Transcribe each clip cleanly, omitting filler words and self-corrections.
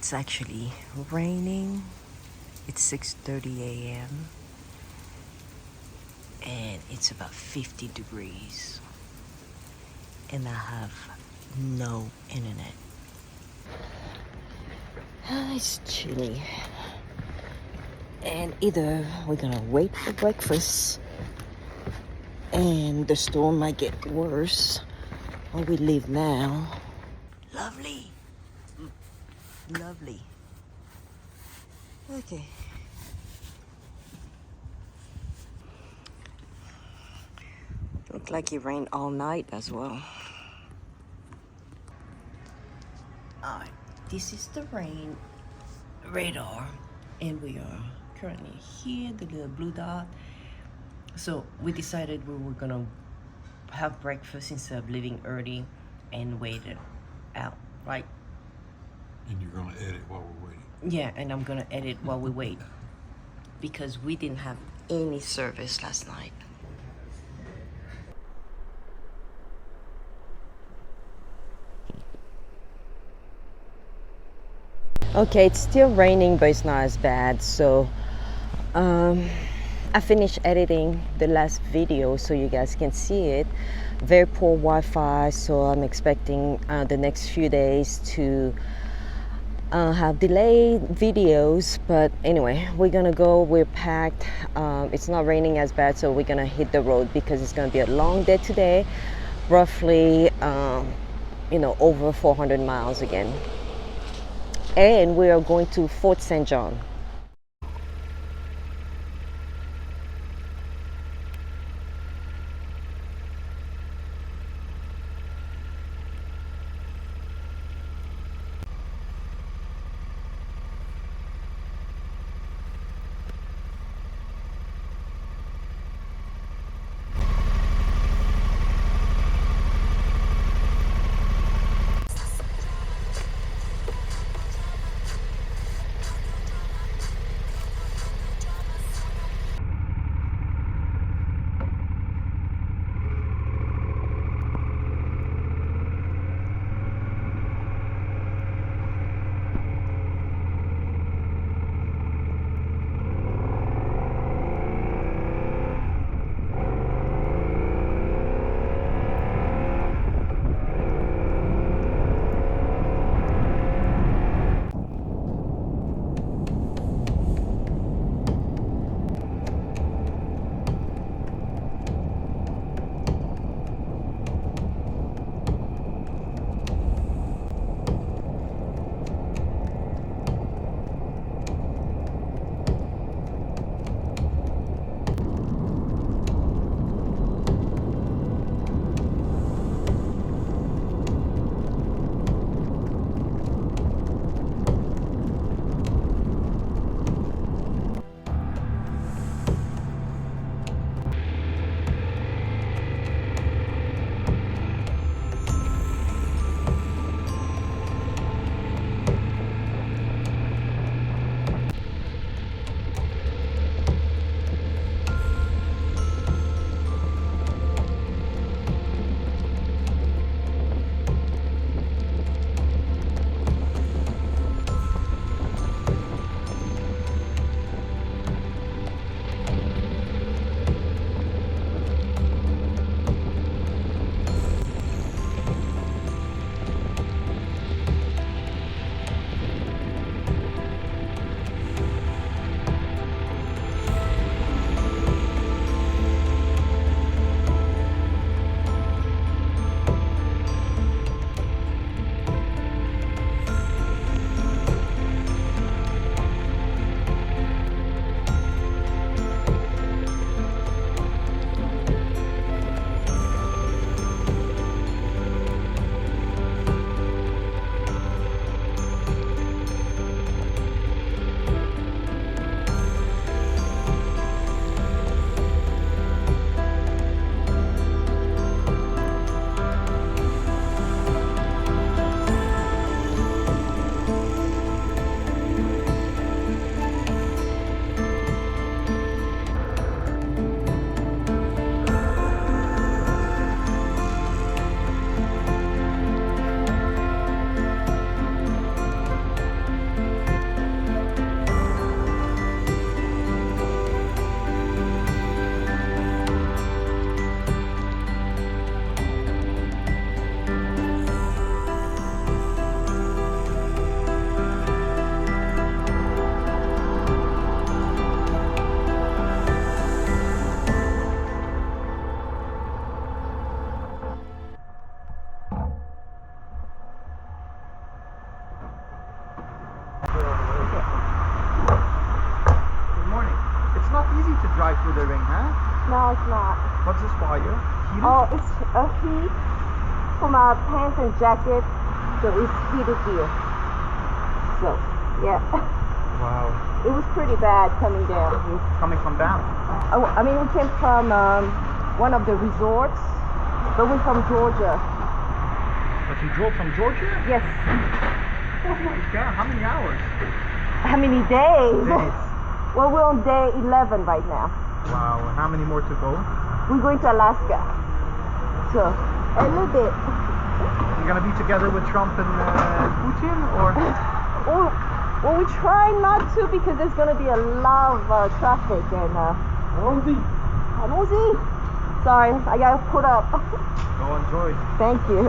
It's actually raining. It's 6:30 a.m. and it's about 50 degrees. And I have no internet. It's chilly. And either we're gonna wait for breakfast and the storm might get worse, or we leave now. Lovely. Lovely. Okay. Looked like it rained all night as well. Alright, this is the rain radar, and we are currently here, the little blue dot. So we decided we were gonna have breakfast instead of leaving early and wait it out, right? And you're gonna edit while we're waiting. Yeah, and I'm gonna edit while we wait because we didn't have any service last night. Okay, it's still raining, but it's not as bad. So I finished editing the last video so you guys can see it. Very poor Wi-Fi, so I'm expecting the next few days to have delayed videos. But anyway, we're gonna go. We're packed. It's not raining as bad, so we're gonna hit the road because it's gonna be a long day today. Roughly, over 400 miles again. And we are going to Fort St. John. drive through the rain, huh? No, it's not. What's this fire? Heated? Oh, it's a heat for my pants and jacket, so it's heated here. So, yeah. Wow. It was pretty bad coming down here. Coming from down. Oh, I mean, we came from one of the resorts, but we're from Georgia. But you drove from Georgia? Yes. Oh my God, how many hours? How many days? Days. Well, we're on day 11 right now. Wow, and how many more to go? We're going to Alaska. So, a little bit. You're gonna be together with Trump and Putin, or? Well, we try not to because there's going to be a lot of traffic and Rosie. Rosie. Sorry, I got to put up. Go enjoy. Thank you.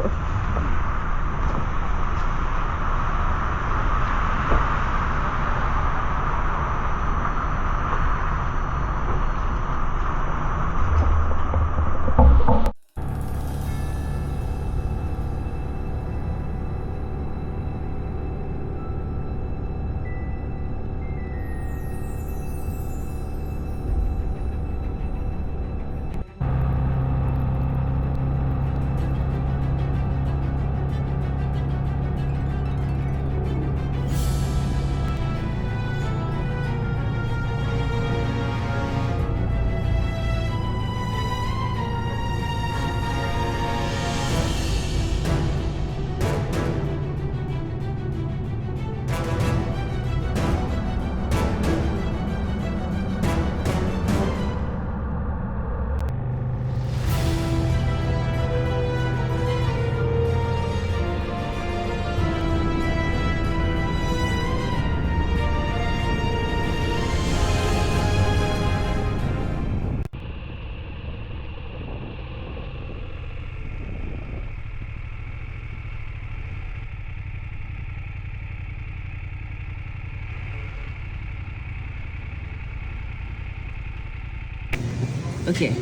Okay.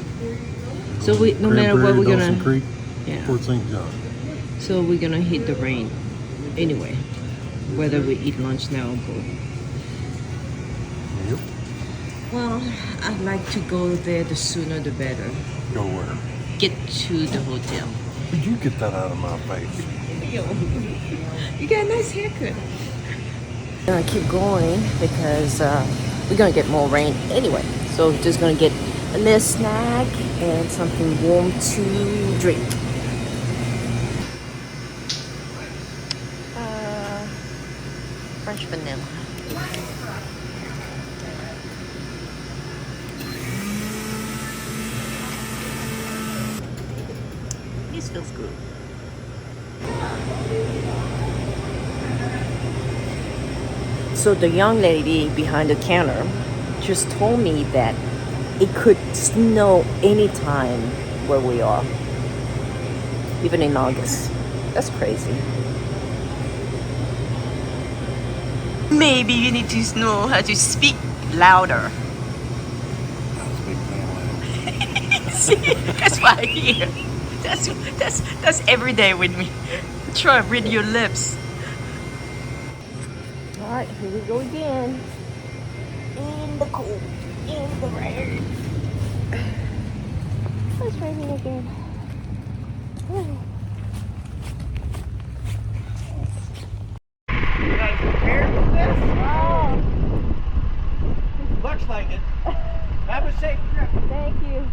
So we no matter what we're gonna Creek, yeah. Fort St. John. So we're gonna hit the rain anyway, whether we eat lunch now or go. Yep. Well, I'd like to go there. The sooner the better. Go where? Get to the hotel. Did you get that out of my face? Yo, you got a nice haircut. I'm gonna keep going because we're gonna get more rain anyway. So just gonna get a little snack and something warm to drink. French vanilla. This feels good. So the young lady behind the counter just told me that it could snow anytime where we are, even in August. That's crazy. Maybe you need to know how to speak louder. See, that's why I hear. That's every day with me. Try to read your lips. All right, here we go again. In the cold, in the rain. It's raining again. You guys prepared for this? Wow. Looks like it. Have a safe trip. Thank you.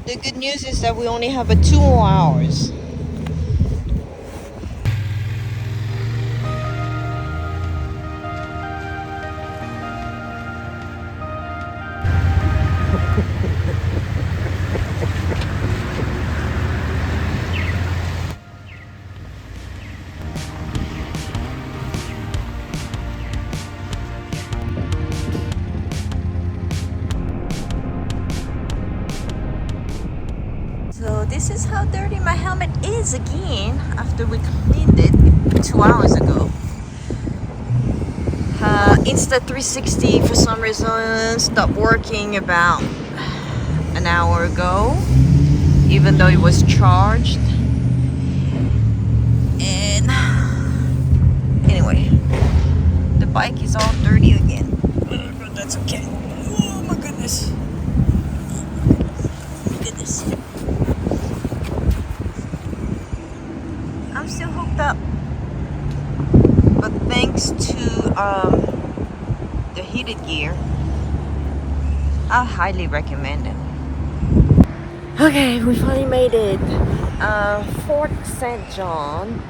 The good news is that we only have 2 more hours. So this is how dirty my helmet is again after we cleaned it 2 hours ago. Insta360 for some reason stopped working about an hour ago, even though it was charged. And anyway, the bike is all dirty again, but that's okay. Oh my goodness. Look at this. I'm still hooked up, but thanks to the heated gear, I highly recommend it. Okay, we finally made it. Fort St. John,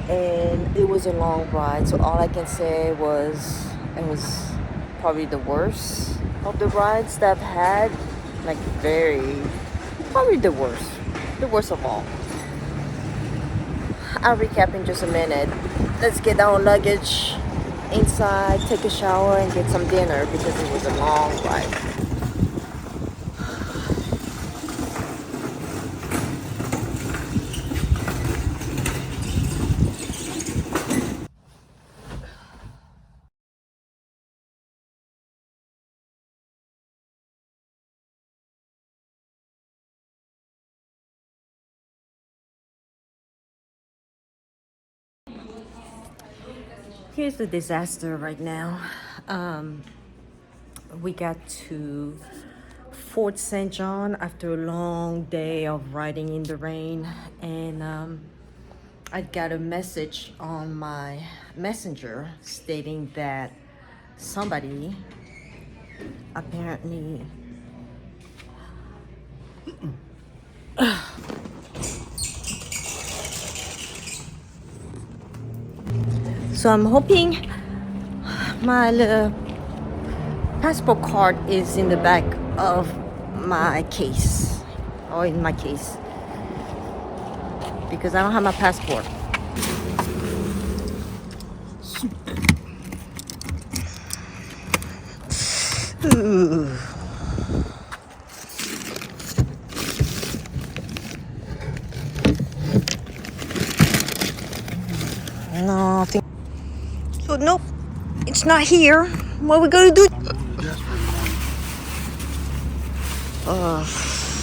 and it was a long ride, so all I can say was it was probably the worst of the rides that I've had. Like probably the worst of all. I'll recap in just a minute. Let's get our luggage inside, take a shower, and get some dinner because it was a long ride. Here's the disaster right now. We got to Fort St. John after a long day of riding in the rain, and I got a message on my messenger stating that somebody apparently so I'm hoping my passport card is in the back of my case, or in my case, because I don't have my passport. Nothing. So nope, it's not here. What are we gonna do? I'm going to Jasper in the morning.